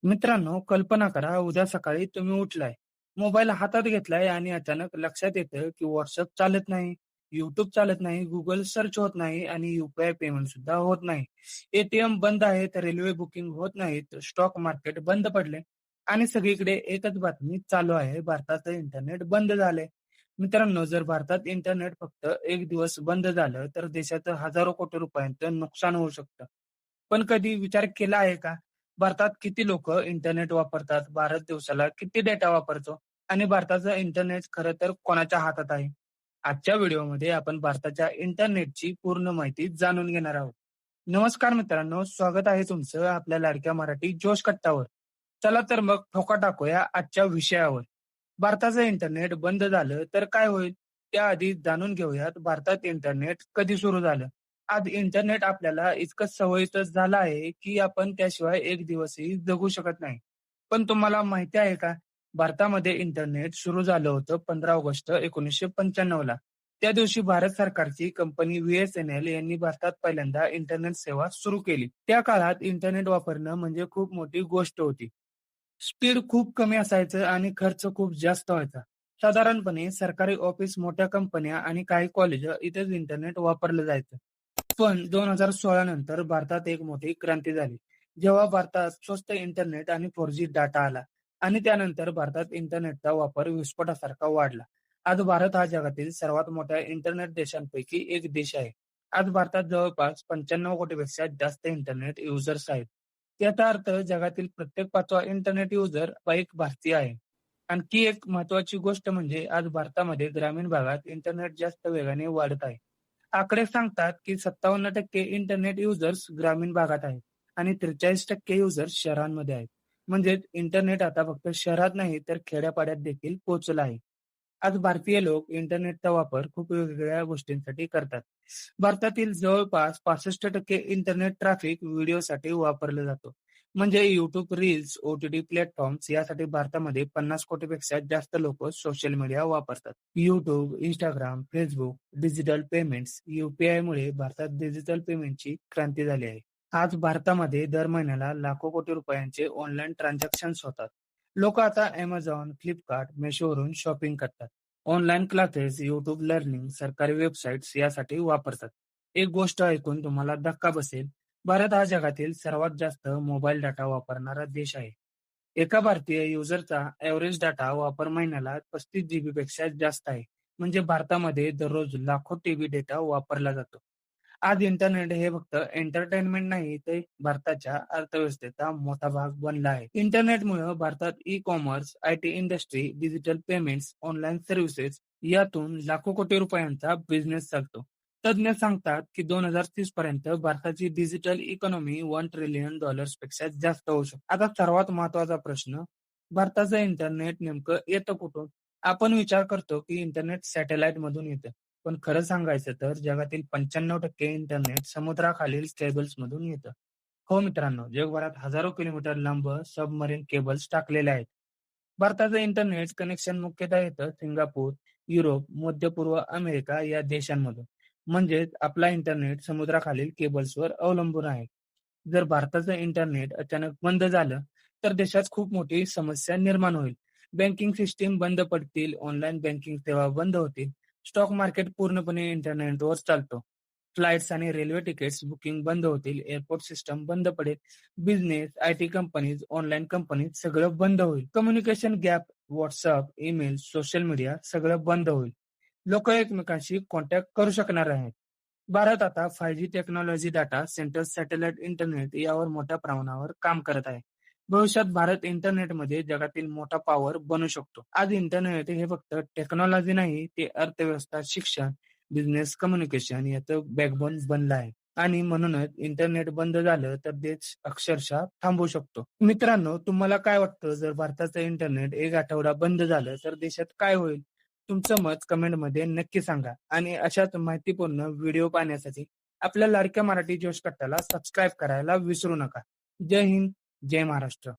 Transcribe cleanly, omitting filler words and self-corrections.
मित्रांनो, कल्पना करा उद्या सकाळी तुम्ही उठलाय, मोबाईल हातात घेतलाय आणि अचानक लक्षात येतं की व्हॉट्सअप चालत नाही, YouTube चालत नाही, Google सर्च होत नाही आणि UPI पेमेंट सुद्धा होत नाही. ATM बंद आहेत, रेल्वे बुकिंग होत नाहीत, स्टॉक मार्केट बंद पडले आणि सगळीकडे एकच बातमी चालू आहे, भारताचं इंटरनेट बंद झालंय. मित्रांनो, जर भारतात इंटरनेट फक्त एक दिवस बंद झालं तर देशाचं हजारो कोटी रुपयांचं नुकसान होऊ शकतं. पण कधी विचार केला आहे का? भारतात किती लोक इंटरनेट वापरतात? भारत दिवसाला किती डेटा वापरतो? आणि भारताचं इंटरनेट खरं तर कोणाच्या हातात आहे? आजच्या व्हिडिओमध्ये आपण भारताच्या इंटरनेटची पूर्ण माहिती जाणून घेणार आहोत. नमस्कार मित्रांनो, स्वागत आहे तुमचं आपल्या लाडक्या मराठी जोश कट्टावर. चला तर मग ठोका टाकूया आजच्या विषयावर. भारताचं इंटरनेट बंद झालं तर काय होईल? त्याआधी जाणून घेऊयात भारतात इंटरनेट कधी सुरू झालं. आज इंटरनेट आपल्याला इतकं सवयीचं झालं आहे, की आपण त्याशिवाय एक दिवसही जगू शकत नाही. पण तुम्हाला माहिती आहे का? भारतामध्ये इंटरनेट सुरू झालं होतं 15 ऑगस्ट 1995 ला. त्या दिवशी भारत सरकारची कंपनी BSNL यांनी भारतात पहिल्यांदा इंटरनेट सेवा सुरू केली. त्या काळात इंटरनेट वापरणं म्हणजे खूप मोठी गोष्ट होती. स्पीड खूप कमी असायचं आणि खर्च खूप जास्त व्हायचा. साधारणपणे सरकारी ऑफिस, मोठ्या कंपन्या आणि काही कॉलेज इथेच इंटरनेट वापरलं जायचं. पण 2016 नंतर भारतात एक मोठी क्रांती झाली. जेव्हा भारतात स्वस्त इंटरनेट आणि 4G डाटा आला आणि त्यानंतर भारतात इंटरनेटचा वापर विस्फोटासारखा वाढला. आज भारत हा जगातील सर्वात मोठ्या इंटरनेट देशांपैकी एक देश आहे. आज भारतात जवळपास 95 कोटीपेक्षा जास्त इंटरनेट युजर्स आहेत. याचा अर्थ जगातील प्रत्येक 5वा इंटरनेट युजर हा एक भारतीय आहे. आणखी एक महत्वाची गोष्ट म्हणजे आज भारतामध्ये ग्रामीण भागात इंटरनेट जास्त वेगाने वाढत आहे. आकडे सांगतात की 57% इंटरनेट युजर्स ग्रामीण भागात आहेत आणि 43% युजर्स शहरांमध्ये आहेत. म्हणजेच इंटरनेट आता फक्त शहरात नाही तर खेड्यापाड्यात देखील पोहोचला आहे. आज भारतीय लोक इंटरनेटचा वापर खूप वेगवेगळ्या गोष्टींसाठी करतात. भारतातील जवळपास 65% इंटरनेट ट्रॅफिक व्हिडिओसाठी वापरलं जातो. म्हणजे YouTube रील्स, OTT प्लॅटफॉर्म्स यासाठी भारतामध्ये 50 कोटीपेक्षा जास्त लोक सोशल मीडिया वापरतात. YouTube, Instagram, Facebook, digital payments, UPI मुळे भारतात डिजिटल पेमेंटची क्रांती झाली आहे. आज भारतामध्ये दर महिन्याला लाखो कोटी रुपयांचे ऑनलाईन ट्रान्झॅक्शन्स होतात. लोक आता Amazon, Flipkart, Meshoवरून शॉपिंग करतात. ऑनलाईन क्लासेस, YouTube लर्निंग, सरकारी वेबसाईट्स यासाठी वापरतात. एक गोष्ट ऐकून तुम्हाला धक्का बसेल, भारत हा जगातील सर्वात जास्त मोबाईल डाटा वापरणारा देश आहे. एका भारतीय युजरचा एव्हरेज डाटा वापर महिन्याला 35 GB पेक्षा जास्त आहे. म्हणजे भारतामध्ये दररोज लाखो TB डेटा वापरला जातो. आज इंटरनेट हे फक्त एंटरटेनमेंट नाही, ते भारताच्या अर्थव्यवस्थेचा मोठा भाग बनला आहे. इंटरनेटमुळे भारतात e-commerce, IT industry, digital payments, online services यातून लाखो कोटी रुपयांचा बिझनेस चालतो. तज्ञ सांगतात की 2030 पर्यंत भारताची डिजिटल इकॉनॉमी $1 ट्रिलियन पेक्षा जास्त होऊ शकते. आता सर्वात महत्वाचा प्रश्न, भारताचं इंटरनेट नेमकं येतं कुठून? आपण विचार करतो की इंटरनेट सॅटेलाइट मधून येतं. पण खरं सांगायचं तर जगातील 95% इंटरनेट समुद्राखालील केबल्स मधून येतं. हो मित्रांनो, जगभरात हजारो किलोमीटर लांब सबमरीन केबल्स टाकलेले आहेत. भारताचं इंटरनेट कनेक्शन मुख्यतः येतं सिंगापूर, युरोप, मध्य पूर्व अमेरिका या देशांमधून. म्हणजेच आपला इंटरनेट समुद्राखालील केबल्सवर अवलंबून आहे. जर भारताचं इंटरनेट अचानक बंद झालं, तर देशात खूप मोठी समस्या निर्माण होईल. बँकिंग सिस्टीम बंद पडतील, ऑनलाईन बँकिंग सेवा बंद होतील, स्टॉक मार्केट पूर्णपणे इंटरनेटवर चालतो. फ्लाइट्स आणि रेल्वे तिकीट्स बुकिंग बंद होतील, एअरपोर्ट सिस्टम बंद पडेल, business, IT companies, online companies सगळं बंद होईल. Communication gap, WhatsApp, email, social media सगळं बंद होईल. लोक एकमेकांशी कॉन्टॅक्ट करू शकणार आहेत. भारत आता 5G technology, data centre, satellite internet यावर मोठ्या प्रमाणावर काम करत आहे. भविष्यात भारत इंटरनेटमध्ये जगातील मोठा पॉवर बनू शकतो. आज इंटरनेट हे फक्त टेक्नॉलॉजी नाही, ते अर्थव्यवस्था, शिक्षण, बिझनेस, कम्युनिकेशन याचं बॅकबोन बनलं आहे. आणि म्हणूनच इंटरनेट बंद झालं तर देश अक्षरशः थांबू शकतो. मित्रांनो, तुम्हाला काय वाटतं, जर भारताचं इंटरनेट एक आठवडा बंद झालं तर देशात काय होईल? तुमचं मत कमेंटमध्ये नक्की सांगा आणि अशाच माहितीपूर्ण व्हिडिओ पाहण्यासाठी आपल्या लाडक्या मराठी जोश कट्टाला सबस्क्राईब करायला विसरू नका. जय हिंद, जय महाराष्ट्र.